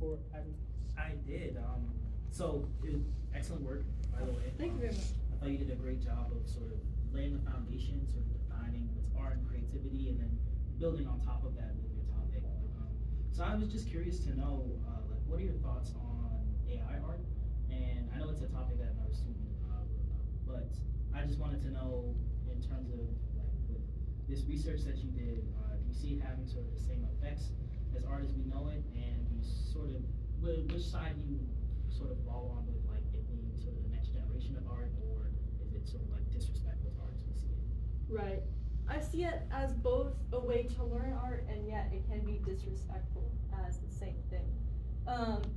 for having. I did. So it was excellent work, by the way. Thank you very much. I thought you did a great job of sort of laying the foundation, sort of defining what's art and creativity, and then building on top of that with your topic. So I was just curious to know, like, what are your thoughts on AI art? And I know it's a topic that another student wrote about, but I just wanted to know, in terms of like with this research that you did, do you see it having sort of the same effects as art as we know it, and do you sort of which side do you sort of fall on with, like it being sort of the next generation of art, or is it sort of like disrespectful to art as we see it? Right. I see it as both a way to learn art, and yet it can be disrespectful as the same thing.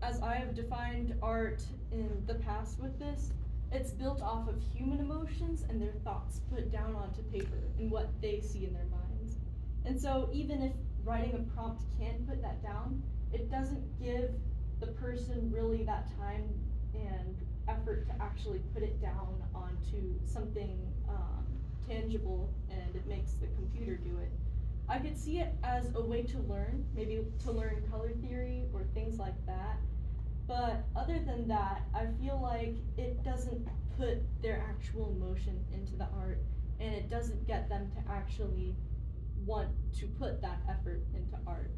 As I have defined art in the past with this, it's built off of human emotions and their thoughts put down onto paper and what they see in their minds. And so even if writing a prompt can put that down, it doesn't give the person really that time and effort to actually put it down onto something tangible, and it makes the computer do it. I could see it as a way to learn, maybe to learn color theory or things like that. But other than that, I feel like it doesn't put their actual emotion into the art, and it doesn't get them to actually want to put that effort into art.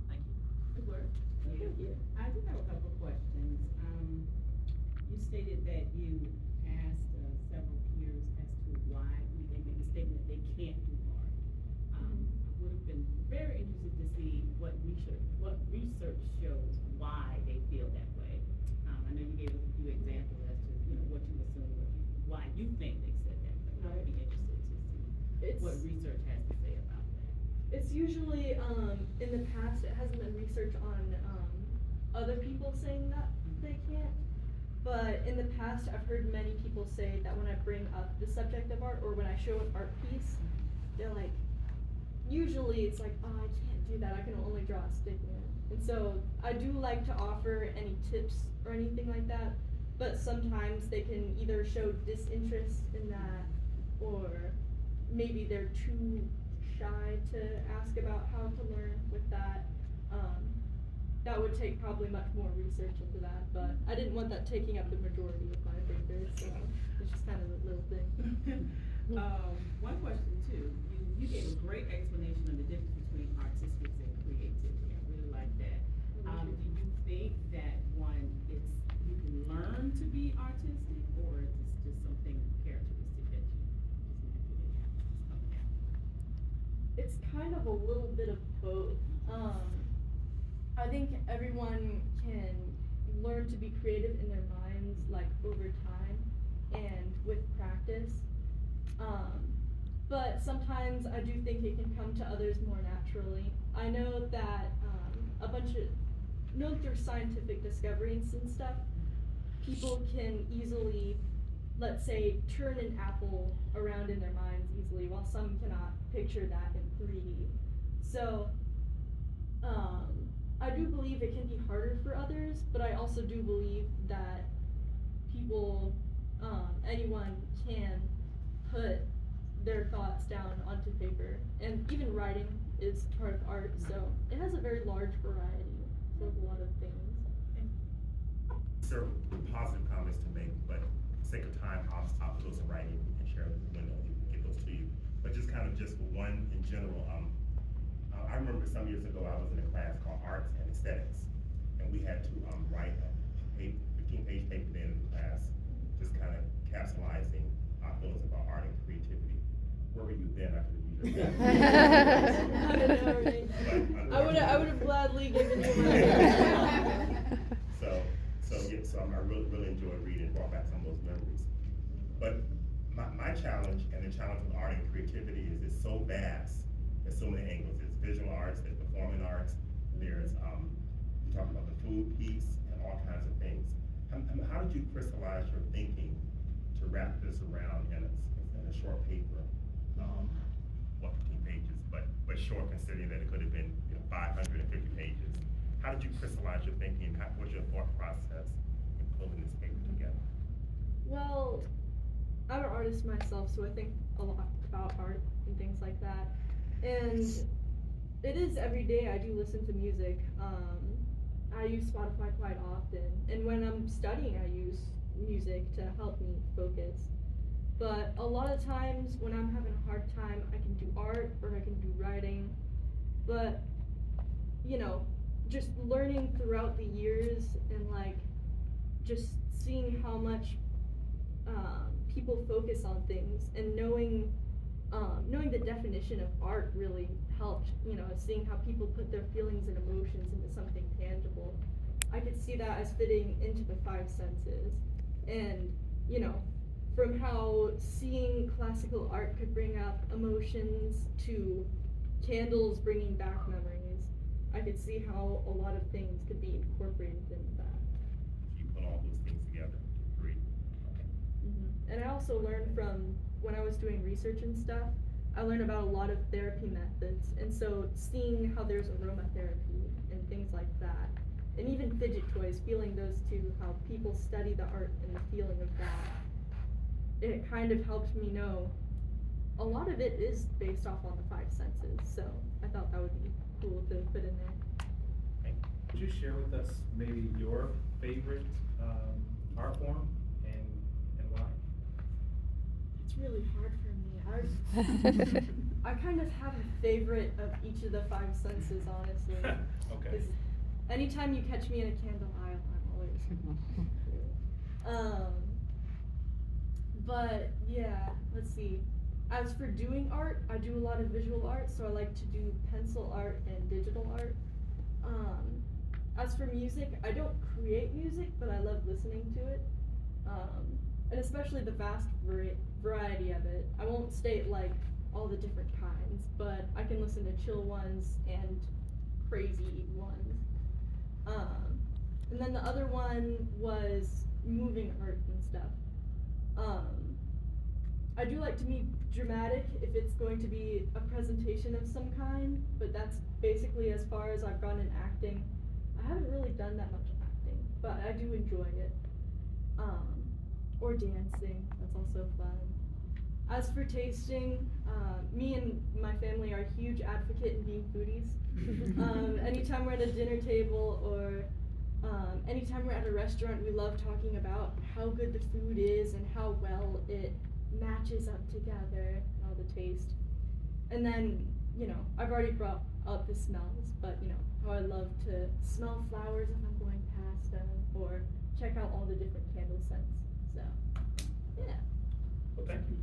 Thank you. Good work. Thank you. I do have a couple of questions. You stated that you asked several peers as to why they made the statement that they can't do art. I would have been very interested to see what research shows why they feel that way. I know you gave us a few examples as to what you assume, why you think they said that, but I would be interested to see what research has to say about that. It's usually, in the past, it hasn't been research on other people saying that they can't. But in the past, I've heard many people say that when I bring up the subject of art, or when I show an art piece, they're like, usually it's like, oh, I can't do that, I can only draw a stick man. And so I do like to offer any tips or anything like that, but sometimes they can either show disinterest in that, or maybe they're too shy to ask about how to learn with that. That would take probably much more research into that, but I didn't want that taking up the majority of my paper, so it's just kind of a little thing. One question too, you gave a great explanation of the difference between artistic and creativity. I really like that. Do you think that you can learn to be artistic, or is this just something characteristic that you just naturally have to just come down? It's kind of a little bit of both. I think everyone can learn to be creative in their minds, like over time and with practice. But sometimes I do think it can come to others more naturally. I know that through scientific discoveries and stuff, people can easily, let's say, turn an apple around in their minds easily, while some cannot picture that in 3D. So, I do believe it can be harder for others, but I also do believe that anyone can put their thoughts down onto paper, and even writing is part of art, so it has a very large variety of a lot of things. Several positive comments to make, but for the sake of time, I'll put those in writing and share them when we get those to you. But just for one in general, I remember some years ago I was in a class called Arts and Aesthetics, and we had to write a 15-page paper at the end of the class, just kind of capsulizing our feelings about art and creativity. Where were you then? I could have I would have gladly given you my So I really enjoyed reading, brought back some of those memories. But my challenge and the challenge of art and creativity is it's so vast. There's so many angles. There's visual arts, there's performing arts, there's you talk about the food piece and all kinds of things. How did you crystallize your thinking to wrap this around in a short paper? 15 pages, but short considering that it could have been 550 pages. How did you crystallize your thinking? What was your thought process in pulling this paper together? Well, I'm an artist myself, so I think a lot about art and things like that. And it is every day. I do listen to music. I use Spotify quite often, and when I'm studying, I use music to help me focus. But a lot of times when I'm having a hard time, I can do art or I can do writing. But, you know, just learning throughout the years and like just seeing how much people focus on things and knowing the definition of art really helped, you know, seeing how people put their feelings and emotions into something tangible. I could see that as fitting into the five senses. And, you know, from how seeing classical art could bring up emotions to candles bringing back memories, I could see how a lot of things could be incorporated into that. You put all those things together. Great. Okay. And I also learned from when I was doing research and stuff, I learned about a lot of therapy methods. And so seeing how there's aromatherapy and things like that, and even fidget toys, feeling those two, how people study the art and the feeling of that, it kind of helped me know a lot of it is based off on the five senses. So I thought that would be cool to put in there. Would you share with us maybe your favorite art form and why? It's really hard for me. I kind of have a favorite of each of the five senses, honestly. Okay. 'Cause anytime you catch me in a candle aisle, I'm always. But yeah, let's see. As for doing art, I do a lot of visual art, so I like to do pencil art and digital art. As for music, I don't create music, but I love listening to it. And especially the vast variety of it. I won't state like all the different kinds, but I can listen to chill ones and crazy ones. And then the other one was moving art and stuff. I do like to be dramatic if it's going to be a presentation of some kind, but that's basically as far as I've gone in acting. I haven't really done that much acting, but I do enjoy it. Or dancing, that's also fun. As for tasting, me and my family are a huge advocate in being foodies. Anytime we're at a dinner table or anytime we're at a restaurant, we love talking about how good the food is and how well it matches up together, and all the taste. And then, you know, I've already brought up the smells, but you know, how I love to smell flowers if I'm going past them, or check out all the different candle scents. So, yeah. Well, thank you.